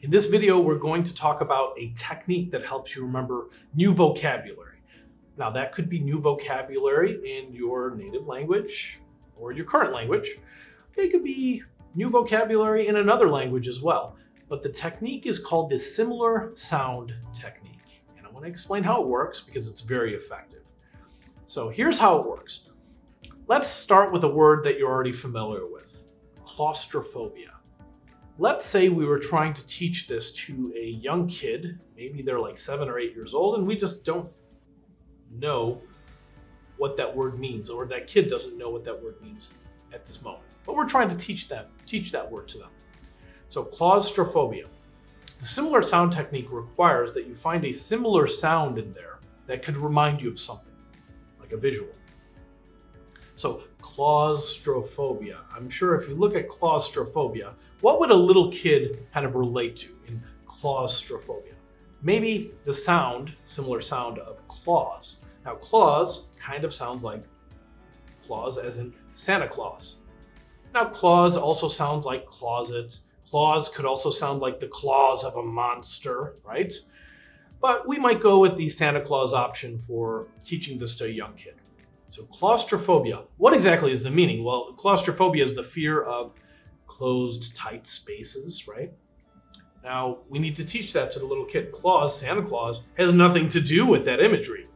In this video, we're going to talk about a technique that helps you remember new vocabulary. Now, that could be new vocabulary in your native language or your current language. It could be new vocabulary in another language as well. But the technique is called the similar sound technique. And I want to explain how it works because it's very effective. So here's how it works. Let's start with a word that you're already familiar with, claustrophobia. Let's say we were trying to teach this to a young kid, maybe they're like 7 or 8 years old, and we just don't know what that word means, or that kid doesn't know what that word means at this moment. But we're trying to teach that word to them. So claustrophobia. The similar sound technique requires that you find a similar sound in there that could remind you of something, like a visual. So claustrophobia. I'm sure if you look at claustrophobia, what would a little kid kind of relate to in claustrophobia? Maybe the sound, similar sound of Claus. Now Claus kind of sounds like Claus as in Santa Claus. Now Claus also sounds like closet. Claus could also sound like the claws of a monster, right? But we might go with the Santa Claus option for teaching this to a young kid. So claustrophobia, what exactly is the meaning? Well, claustrophobia is the fear of closed, tight spaces, right? Now, we need to teach that to the little kid. Claus, Santa Claus, has nothing to do with that imagery.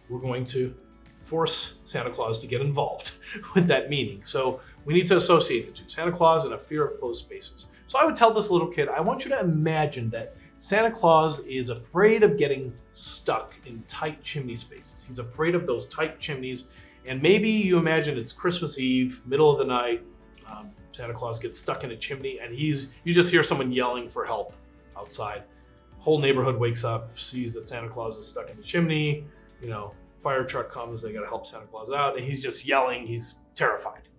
We're going to force Santa Claus to get involved with that meaning. So we need to associate the two, Santa Claus and a fear of closed spaces. So I would tell this little kid, I want you to imagine that Santa Claus is afraid of getting stuck in tight chimney spaces. He's afraid of those tight chimneys. And maybe you imagine it's Christmas Eve, middle of the night. Santa Claus gets stuck in a chimney and you just hear someone yelling for help outside. Whole neighborhood wakes up, sees that Santa Claus is stuck in the chimney. You know, fire truck comes, they gotta help Santa Claus out, and he's just yelling, he's terrified.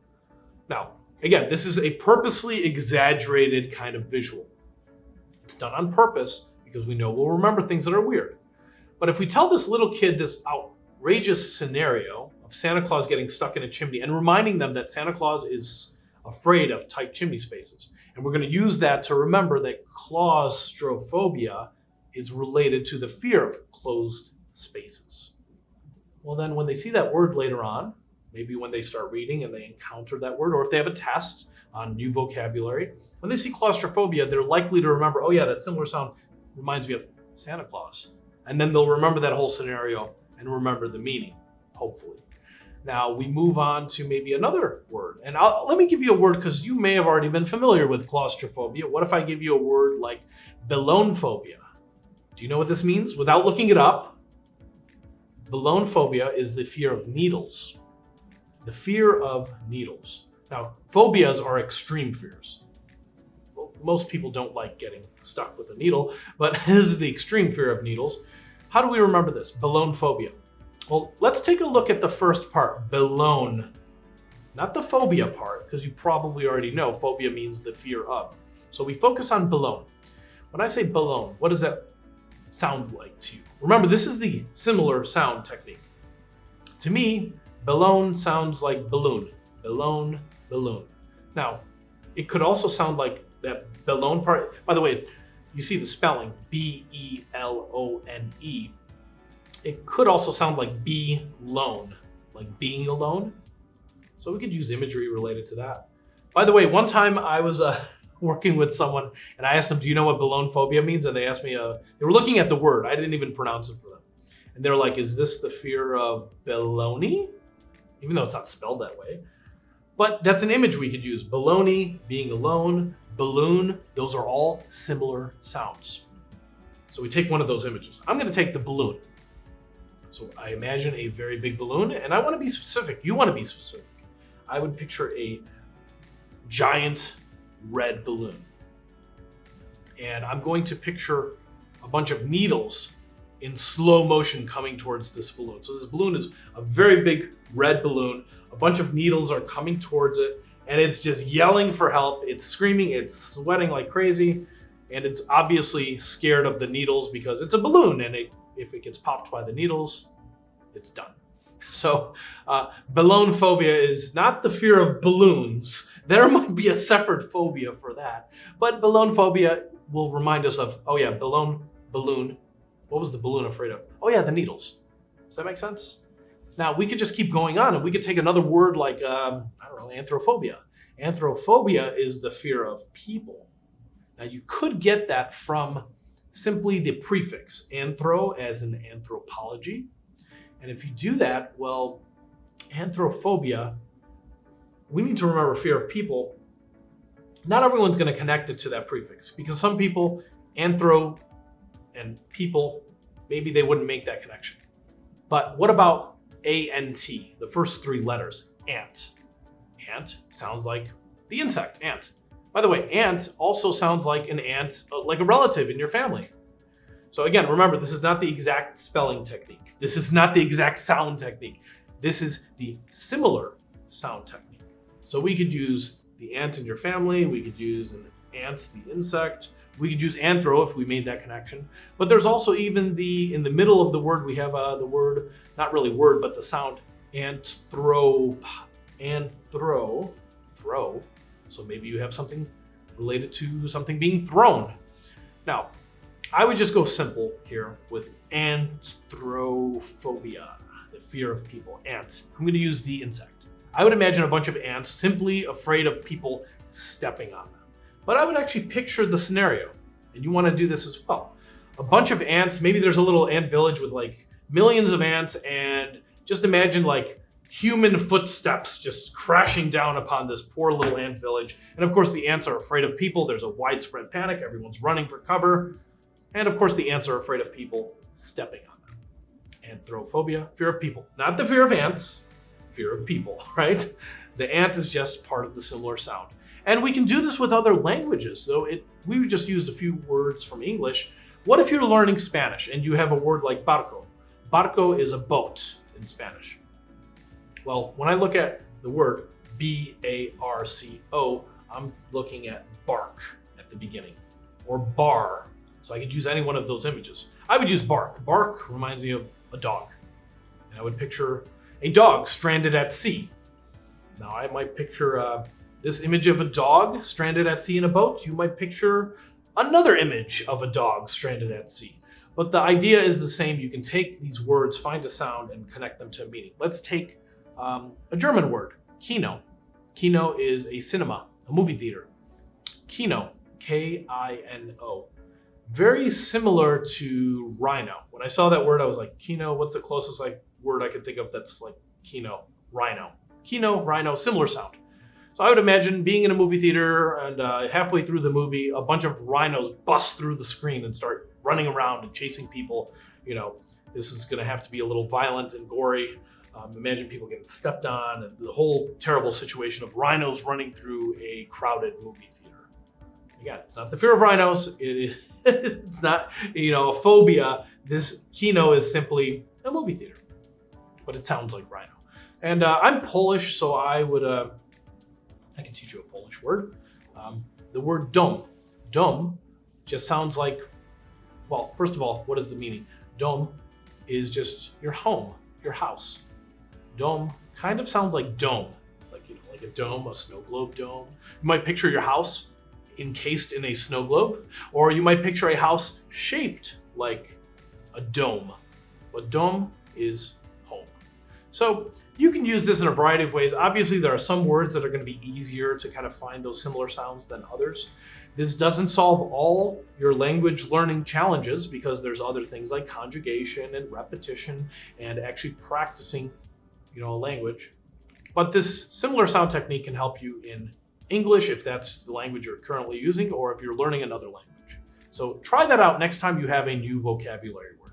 Now, again, this is a purposely exaggerated kind of visual. It's done on purpose because we know we'll remember things that are weird. But if we tell this little kid this outrageous scenario of Santa Claus getting stuck in a chimney and reminding them that Santa Claus is afraid of tight chimney spaces, and we're going to use that to remember that claustrophobia is related to the fear of closed spaces. Well, then when they see that word later on, maybe when they start reading and they encounter that word, or if they have a test on new vocabulary, when they see claustrophobia, they're likely to remember, oh yeah, that similar sound reminds me of Santa Claus. And then they'll remember that whole scenario and remember the meaning, hopefully. Now we move on to maybe another word. And let me give you a word because you may have already been familiar with claustrophobia. What if I give you a word like balloonphobia? Do you know what this means? Without looking it up, balloonphobia is the fear of needles. The fear of needles. Now, phobias are extreme fears. Most people don't like getting stuck with a needle, but this is the extreme fear of needles. How do we remember this? Balloonphobia. Well, let's take a look at the first part, balloon. Not the phobia part, because you probably already know phobia means the fear of. So we focus on balloon. When I say balloon, what does that sound like to you? Remember, this is the similar sound technique. To me, balloon sounds like balloon. Balloon, balloon. Now, it could also sound like that balloon part. By the way, you see the spelling, B-E-L-O-N-E. It could also sound like be-lone, like being alone. So we could use imagery related to that. By the way, one time I was working with someone and I asked them, do you know what balloonphobia means? And they asked me, they were looking at the word. I didn't even pronounce it for them. And they're like, is this the fear of baloney? Even though it's not spelled that way. But that's an image we could use. Baloney, being alone, balloon, those are all similar sounds. So we take one of those images. I'm going to take the balloon. So I imagine a very big balloon, and I want to be specific. You want to be specific. I would picture a giant red balloon. And I'm going to picture a bunch of needles in slow motion coming towards this balloon. So this balloon is a very big red balloon. A bunch of needles are coming towards it, and it's just yelling for help. It's screaming, it's sweating like crazy, and it's obviously scared of the needles because it's a balloon, and if it gets popped by the needles, it's done. So balloonphobia is not the fear of balloons. There might be a separate phobia for that. But balloonphobia will remind us of, oh yeah, balloon. What was the balloon afraid of? Oh yeah, the needles. Does that make sense? Now we could just keep going on and we could take another word like, I don't know, anthrophobia. Anthrophobia is the fear of people. Now you could get that from simply the prefix anthro as in anthropology. And if you do that, well, anthrophobia, we need to remember fear of people. Not everyone's going to connect it to that prefix because some people, anthro and people, maybe they wouldn't make that connection. But what about A-N-T, the first three letters, ant? Ant sounds like the insect, ant. By the way, ant also sounds like an ant, like a relative in your family. So again, remember, this is not the exact spelling technique. This is not the exact sound technique. This is the similar sound technique. So we could use the ant in your family. We could use an ant, the insect. We could use anthro if we made that connection. But there's also even in the middle of the word, we have the word, not really word, but the sound throw. So maybe you have something related to something being thrown. Now, I would just go simple here with anthrophobia, the fear of people, ant. I'm going to use the insect. I would imagine a bunch of ants simply afraid of people stepping on them. But I would actually picture the scenario, and you want to do this as well. A bunch of ants, maybe there's a little ant village with like millions of ants, and just imagine like human footsteps just crashing down upon this poor little ant village. And of course, the ants are afraid of people. There's a widespread panic. Everyone's running for cover. And of course, the ants are afraid of people stepping on them. Anthrophobia, fear of people. Not the fear of ants, fear of people, right? The ant is just part of the similar sound. And we can do this with other languages. So we just used a few words from English. What if you're learning Spanish and you have a word like barco? Barco is a boat in Spanish. Well, when I look at the word B-A-R-C-O, I'm looking at bark at the beginning, or bar. So I could use any one of those images. I would use bark. Bark reminds me of a dog. And I would picture a dog stranded at sea. Now I might picture this image of a dog stranded at sea in a boat. You might picture another image of a dog stranded at sea. But the idea is the same. You can take these words, find a sound, and connect them to a meaning. Let's take a German word, Kino. Kino is a cinema, a movie theater. Kino, K-I-N-O. Very similar to rhino. When I saw that word, I was like, Kino, what's the closest word I could think of that's like Kino? Rhino. Kino, rhino, similar sound. So I would imagine being in a movie theater and halfway through the movie, a bunch of rhinos bust through the screen and start running around and chasing people. You know, this is going to have to be a little violent and gory. Imagine people getting stepped on and the whole terrible situation of rhinos running through a crowded movie theater. Again, it's not the fear of rhinos. It's not, a phobia. This Kino is simply a movie theater, but it sounds like rhino. And I'm Polish, so I can teach you a Polish word. The word dom. Dom just sounds like, well, first of all, what is the meaning? Dom is just your home, your house. Dome kind of sounds like dome, like a dome, a snow globe dome. You might picture your house encased in a snow globe, or you might picture a house shaped like a dome. But dome is home. So you can use this in a variety of ways. Obviously, there are some words that are going to be easier to kind of find those similar sounds than others. This doesn't solve all your language learning challenges because there's other things like conjugation and repetition and actually practicing a language. But this similar sound technique can help you in English if that's the language you're currently using, or if you're learning another language. So try that out next time you have a new vocabulary word.